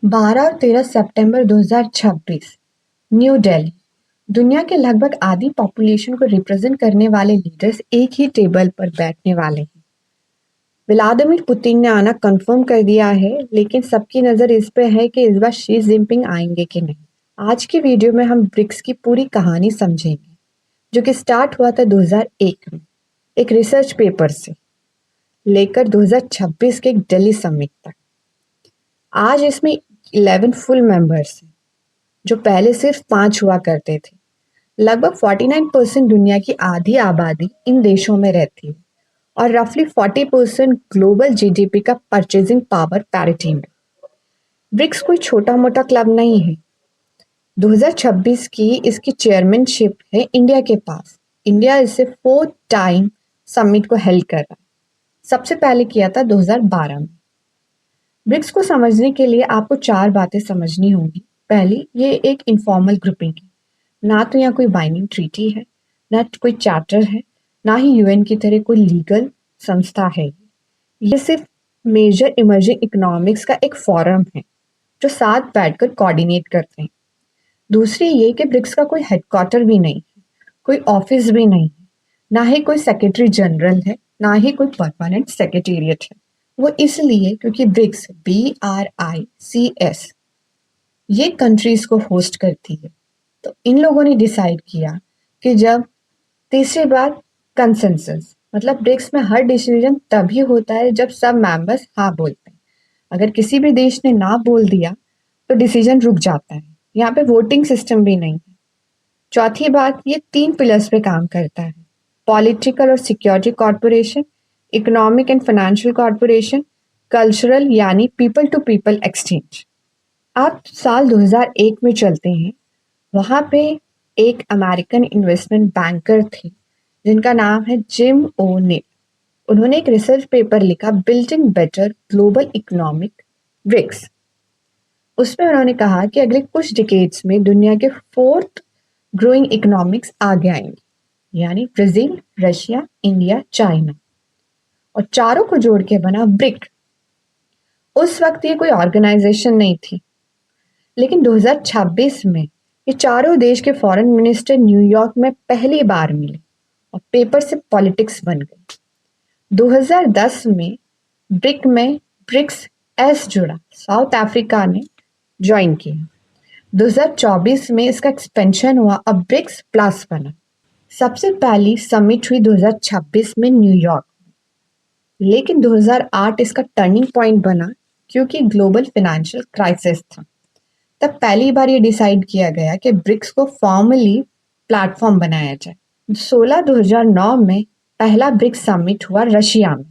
12 और 13 सितंबर 2026 न्यू दिल्ली। दुनिया के लगभग आधी पॉपुलेशन को रिप्रेजेंट करने वाले लीडर्स एक ही टेबल पर बैठने वाले हैं। व्लादिमीर पुतिन ने आना कंफर्म कर दिया है, लेकिन सबकी नज़र इस पे है कि इस बार शी जिनपिंग आएंगे कि नहीं। आज की वीडियो में हम ब्रिक्स की पूरी कहानी समझेंगे, जो कि स्टार्ट हुआ था 2001 में एक रिसर्च पेपर से लेकर 2026 के एक दिल्ली समिट तक। आज इसमें 11 फुल मेंबर्स हैं, जो पहले सिर्फ 5 हुआ करते थे। लगभग 49% दुनिया की आधी आबादी इन देशों में रहती है और रफली 40% ग्लोबल जीडीपी का परचेजिंग पावर पैरिटी में। ब्रिक्स कोई छोटा मोटा क्लब नहीं है। 2026 की इसकी चेयरमैनशिप है इंडिया के पास। इंडिया इसे 4th टाइम समिट को हेल्ड कर रहा है। सबसे पहले किया था 2012 में। ब्रिक्स को समझने के लिए आपको 4 बातें समझनी होंगी। पहली, ये एक इनफॉर्मल ग्रुपिंग है। ना तो यहाँ कोई बाइंडिंग ट्रीटी है, ना कोई चार्टर है, ना ही यूएन की तरह कोई लीगल संस्था है। ये सिर्फ मेजर इमर्जिंग इकोनॉमिक्स का एक फोरम है, जो साथ बैठकर कोऑर्डिनेट करते हैं। दूसरी ये कि ब्रिक्स का कोई हेडक्वार्टर भी नहीं है, कोई ऑफिस भी नहीं है, ना ही कोई सेक्रेटरी जनरल है, ना ही कोई परमानेंट सेक्रेटेरिएट है। वो इसलिए क्योंकि ब्रिक्स BRICS ये कंट्रीज को होस्ट करती है। तो इन लोगों ने डिसाइड किया कि जब तीसरी बात, कंसेंसस, मतलब ब्रिक्स में हर डिसीजन तभी होता है जब सब मेंबर्स हाँ बोलते हैं। अगर किसी भी देश ने ना बोल दिया तो डिसीजन रुक जाता है। यहाँ पे वोटिंग सिस्टम भी नहीं है। चौथी बात, ये 3 पिलर्स पे काम करता है: पॉलिटिकल और security corporation, economic and financial corporation, cultural यानी पीपल टू पीपल एक्सचेंज। आप साल 2001 में चलते हैं। वहाँ पे एक अमेरिकन इन्वेस्टमेंट बैंकर थे जिनका नाम है जिम ओ'नील। उन्होंने एक रिसर्च पेपर लिखा, building better global economic BRICs. उसमें उन्होंने कहा कि अगले कुछ डिकेड्स में दुनिया के 4th ग्रोइंग इकोनॉमिक्स आगे आएंगे, यानी ब्राजील, रशिया, इंडिया, चाइना, और चारों को जोड़ के बना ब्रिक। उस वक्त ये कोई ऑर्गेनाइजेशन नहीं थी, लेकिन 2026 में ये चारों देश के फॉरेन मिनिस्टर न्यूयॉर्क में पहली बार मिले और पेपर से पॉलिटिक्स बन गई। 2010 में ब्रिक में ब्रिक्स एस जुड़ा, साउथ अफ्रीका ने ज्वाइन किया। 2024 में इसका एक्सपेंशन हुआ, अब ब्रिक्स प्लस बना। सबसे पहली समिट हुई 2026 में न्यूयॉर्क में, लेकिन 2008 इसका टर्निंग पॉइंट बना क्योंकि ग्लोबल फाइनेंशियल क्राइसिस था। तब पहली बार ये डिसाइड किया गया कि ब्रिक्स को फॉर्मली प्लेटफॉर्म बनाया जाए। 2009 में पहला ब्रिक्स समिट हुआ रशिया में,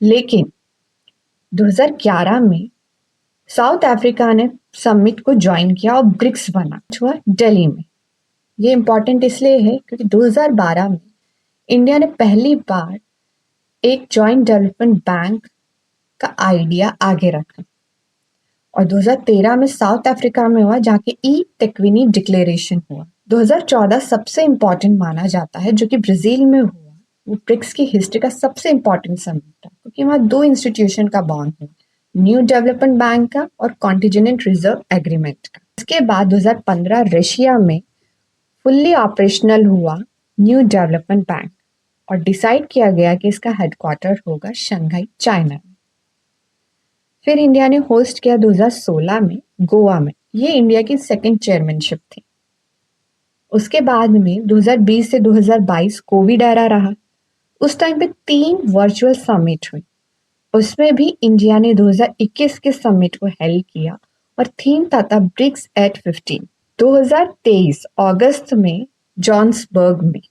लेकिन 2011 में साउथ अफ्रीका ने समिट को ज्वाइन किया और ब्रिक्स बना हुआ दिल्ली में। ये इम्पोर्टेंट इसलिए है क्योंकि 2012 में इंडिया ने पहली बार एक जॉइंट डेवलपमेंट बैंक का आइडिया आगे रखा, और 2013 में साउथ अफ्रीका में हुआ, जहाँ के टेक्विनी डिक्लेरेशन हुआ। 2014 सबसे इम्पोर्टेंट माना जाता है, जो कि ब्राजील में हुआ। वो ब्रिक्स की हिस्ट्री का सबसे इम्पोर्टेंट समिट था, क्योंकि वहाँ 2 इंस्टीट्यूशन का बॉन्ड हुआ, न्यू डेवलपमेंट बैंक का और कॉन्टिजेंट रिजर्व एग्रीमेंट का। इसके बाद 2015 रशिया में फुल्ली ऑपरेशनल हुआ न्यू डेवलपमेंट बैंक, और डिसाइड किया गया कि इसका हेडक्वार्टर होगा शंघाई, चाइना में। फिर इंडिया ने होस्ट किया 2016 में गोवा में। ये इंडिया की सेकंड चेयरमैनशिप थी। उसके बाद में 2020 से 2022 कोविड एरा रहा। उस टाइम पे 3 वर्चुअल समिट हुई। उसमें भी इंडिया ने 2021 के समिट को हेल्ड किया और थीम था ब्रिक्स एट 15। 2023 अगस्त में जॉन्सबर्ग में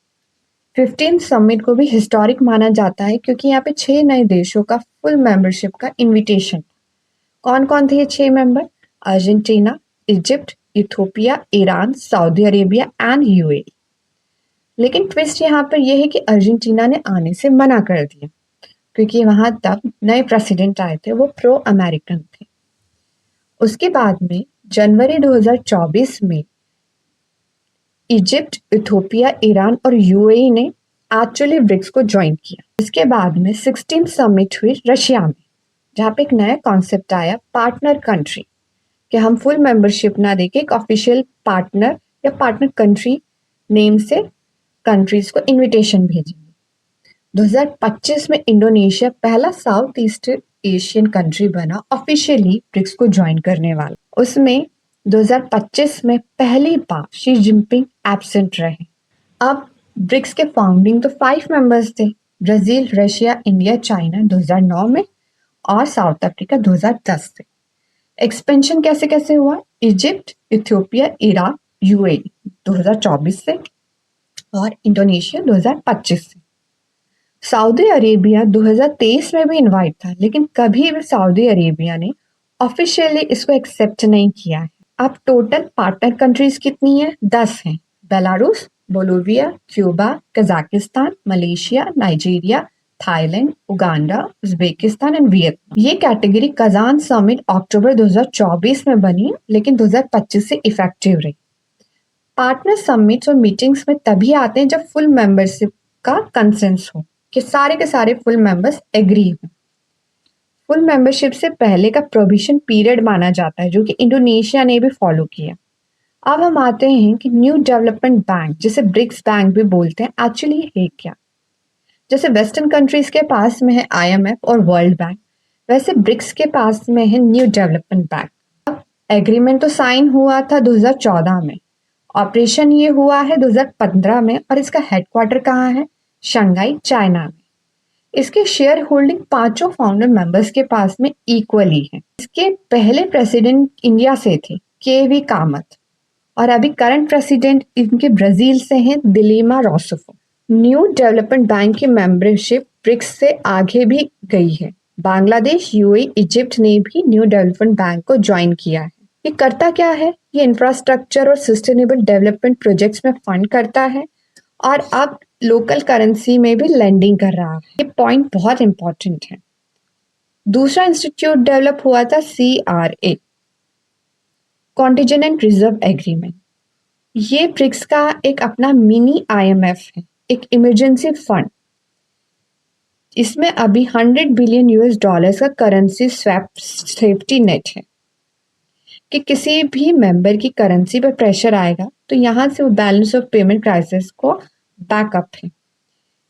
15 समिट को भी हिस्टोरिक माना जाता है, क्योंकि यहाँ पे 6 नए देशों का फुल मेंबरशिप का इनविटेशन। कौन कौन थे ये 6 member? Argentina, Egypt, Ethiopia, Iran, Saudi Arabia and UAE. लेकिन ट्विस्ट यहाँ पर यह है कि अर्जेंटीना ने आने से मना कर दिया, क्योंकि वहां तब नए प्रेसिडेंट आए थे, वो प्रो अमेरिकन थे। उसके बाद में जनवरी 2024 में इजिप्ट, इथियोपिया, ईरान और यूएई ने एक्चुअली ब्रिक्स को ज्वाइन किया। इसके बाद में 16 समिट हुई रशिया में, जहाँ पे एक नया कॉन्सेप्ट आया, पार्टनर कंट्री, कि हम फुल मेंबरशिप ना देके एक ऑफिशियल पार्टनर या पार्टनर कंट्री नेम से कंट्रीज को इनविटेशन भेजेंगे। 2025 में इंडोनेशिया पहला साउथ ईस्ट एशियन कंट्री बना ऑफिशियली ब्रिक्स को ज्वाइन करने वाला। उसमें 2025 में पहली बार शी जिनपिंग एब्सेंट रहे। अब ब्रिक्स के फाउंडिंग तो 5 मेंबर्स थे, ब्राजील, रशिया, इंडिया, चाइना 2009 में और साउथ अफ्रीका 2010 से। एक्सपेंशन कैसे कैसे हुआ? इजिप्ट, इथियोपिया, इराक, यूएई 2024 से और इंडोनेशिया 2025 से। सऊदी अरेबिया 2023 में भी इनवाइट था, लेकिन कभी भी सऊदी अरेबिया ने ऑफिशियली इसको एक्सेप्ट नहीं किया है। अब टोटल पार्टनर कंट्रीज कितनी है? 10 हैं। Belarus, Bolivia, Cuba, Kazakhstan, Malaysia, Nigeria, Thailand, Uganda, Uzbekistan and Vietnam. ये कैटेगरी कजान समिट अक्टूबर 2024 में बनी, लेकिन 2025 से इफेक्टिव रही। पार्टनर समिट्स और मीटिंग्स में तभी आते हैं जब फुल मेंबरशिप का कंसेंस हो, कि सारे के सारे फुल मेंबर्स एग्री हो। फुल मेंबरशिप से पहले का प्रोविजन पीरियड माना जाता है, जो कि इंडोनेशिया ने भी फॉलो किया। अब हम आते हैं कि न्यू डेवलपमेंट बैंक, जिसे ब्रिक्स बैंक भी बोलते हैं, एक्चुअली है क्या? जैसे वेस्टर्न कंट्रीज के पास में है आईएमएफ और वर्ल्ड बैंक, वैसे ब्रिक्स के पास में है न्यू डेवलपमेंट बैंक। अब एग्रीमेंट तो साइन हुआ था 2014 में, ऑपरेशन ये हुआ है 2015 में, और इसका हेडक्वार्टर कहाँ है? शंघाई, चाइना में। इसके शेयर होल्डिंग 5 फाउंडर मेंबर्स के पास में इक्वली है। इसके पहले प्रेसिडेंट इंडिया से थे, के.वी. कामत, और अभी करंट प्रेसिडेंट इनके ब्राजील से हैं, दिलीमा रोसफो। न्यू डेवलपमेंट बैंक की मेंबरशिप ब्रिक्स से आगे भी गई है। बांग्लादेश, यूएई, इजिप्ट ने भी न्यू डेवलपमेंट बैंक को ज्वाइन किया है। ये करता क्या है? ये इंफ्रास्ट्रक्चर और सस्टेनेबल डेवलपमेंट प्रोजेक्ट्स में फंड करता है और अब लोकल करेंसी में भी लेंडिंग कर रहा है। ये पॉइंट बहुत इंपॉर्टेंट है। दूसरा इंस्टीट्यूट डेवलप हुआ था CRA, कॉन्टिजेंट रिजर्व एग्रीमेंट। ये ब्रिक्स का एक अपना मिनी IMF है, एक इमरजेंसी फंड। इसमें अभी $100 बिलियन का करेंसी स्वैप सेफ्टी नेट है, कि किसी भी मेंबर की करेंसी पर प्रेशर आएगा तो यहाँ से वो बैलेंस ऑफ पेमेंट क्राइसिस को बैकअप है।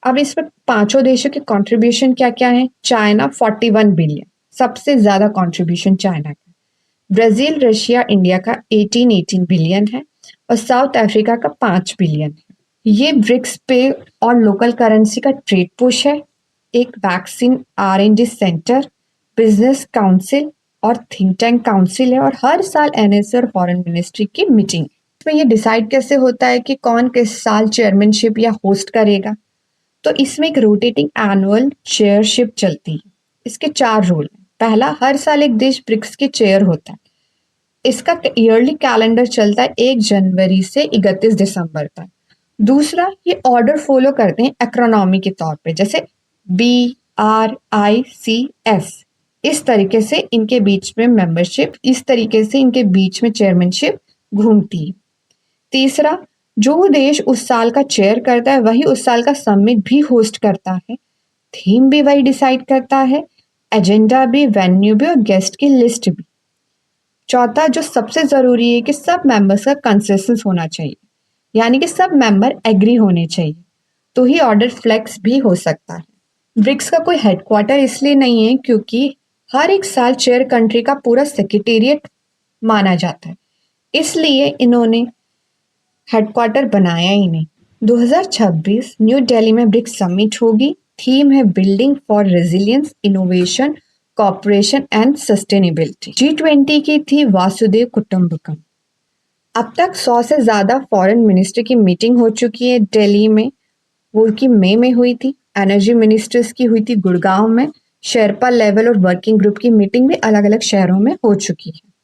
अब इसमें 5 देशों के कंट्रीब्यूशन क्या क्या है? चाइना 41 बिलियन, सबसे ज्यादा कंट्रीब्यूशन चाइना का। ब्राजील, रशिया, इंडिया का 18 बिलियन है और साउथ अफ्रीका का 5 बिलियन है। ये ब्रिक्स पे और लोकल करेंसी का ट्रेड पुश है, एक vaccine R&D centre, business council और थिंक टैंक काउंसिल है, और हर साल NSA और फॉरेन मिनिस्ट्री की मीटिंग। इसमें ये डिसाइड कैसे होता है कि कौन किस साल चेयरमैनशिप या होस्ट करेगा? तो इसमें एक रोटेटिंग एनुअल चेयरशिप चलती है। इसके 4 रोल हैं। पहला, हर साल एक देश ब्रिक्स के चेयर होता है। इसका ईयरली कैलेंडर चलता है 1 जनवरी से 31 दिसंबर तक। दूसरा, ये ऑर्डर फॉलो करते हैं एक्रोनॉमी के तौर पे, जैसे BRICS। इस तरीके से इनके बीच में मेंबरशिप, इस तरीके से इनके बीच में चेयरमैनशिप घूमती है। तीसरा, जो देश उस साल का चेयर करता है वही उस साल का समिट भी होस्ट करता है, थीम भी वही डिसाइड करता है, एजेंडा भी, वेन्यू भी और गेस्ट की लिस्ट भी। चौथा, जो सबसे जरूरी है कि सब मेंबर्स का कंसेंसस होना चाहिए, यानी कि सब मेंबर एग्री होने चाहिए, तो ही ऑर्डर फ्लेक्स भी हो सकता है। ब्रिक्स का कोई हेडक्वार्टर इसलिए नहीं है क्योंकि हर एक साल चेयर कंट्री का पूरा सेक्रेटेरिएट माना जाता है, इसलिए इन्होंने हेडक्वार्टर बनाया ही नहीं। 2026 न्यू दिल्ली में ब्रिक्स समिट होगी। थीम है building for resilience, innovation, cooperation and sustainability. G20 की थी वासुदेव कुटुंबकम। अब तक 100 से ज्यादा फॉरेन मिनिस्टर की मीटिंग हो चुकी है दिल्ली में। वो की मई में हुई थी। एनर्जी मिनिस्टर्स की हुई थी गुड़गांव में। शेरपा लेवल और वर्किंग ग्रुप की मीटिंग भी अलग अलग शहरों में हो चुकी है।